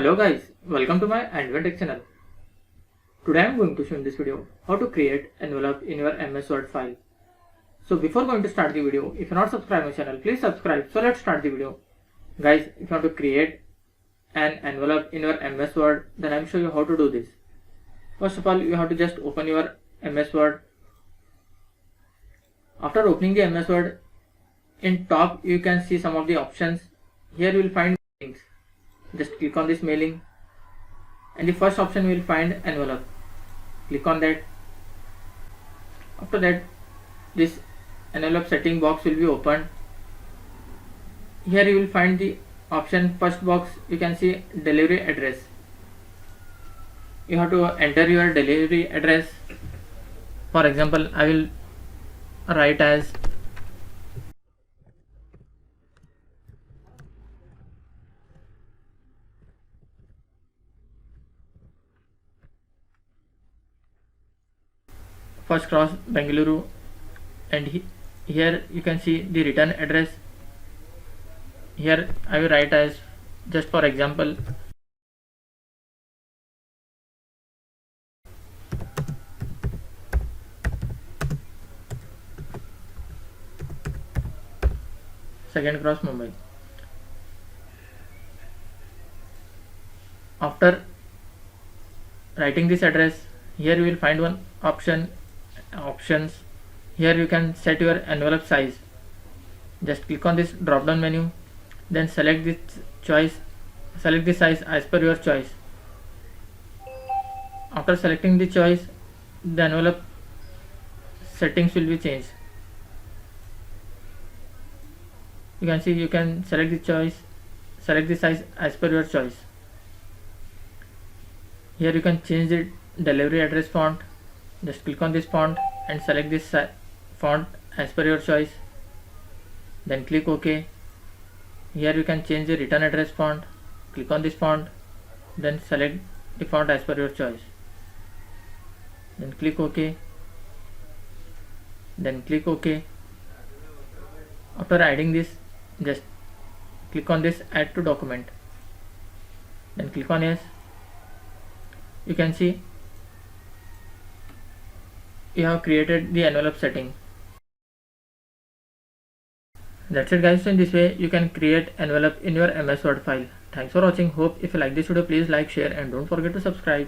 Hello guys, welcome to my AndWin channel. Today I am going to show in this video how to create envelope in your MS Word file. So before going to start the video, if you are not subscribed my channel, please subscribe. So let's start the video. Guys, if you want to create an envelope in your MS Word, then I will show you how to do this. First of all, you have to just open your MS Word. After opening the MS Word, in top you can see some of the options. Here you will find links. Just click on this mailing and the first option you will find envelope. Click on that. After that, this envelope setting box will be opened. Here you will find the option first box. You can see delivery address. You have to enter your delivery address. For example, I will write as First Cross Bengaluru, and here you can see the return address. Here I will write as, just for example, Second Cross Mumbai. After writing this address, here you will find one options. Here you can set your envelope size. Just click on this drop down menu, then select this size as per your choice. After selecting the choice, the envelope settings will be changed. You can see you can select the size as per your choice. Here you can change the delivery address font. Just click on this font and select this font as per your choice. Then click OK. Here you can change the return address font. Click on this font, then select the font as per your choice. Then click OK. Then click OK. After adding this, just click on this add to document. Then click on yes. You can see you have created the envelope setting. That's it guys. So in this way you can create envelope in your MS Word file. Thanks for watching. Hope if you like this video, please like, share and don't forget to subscribe.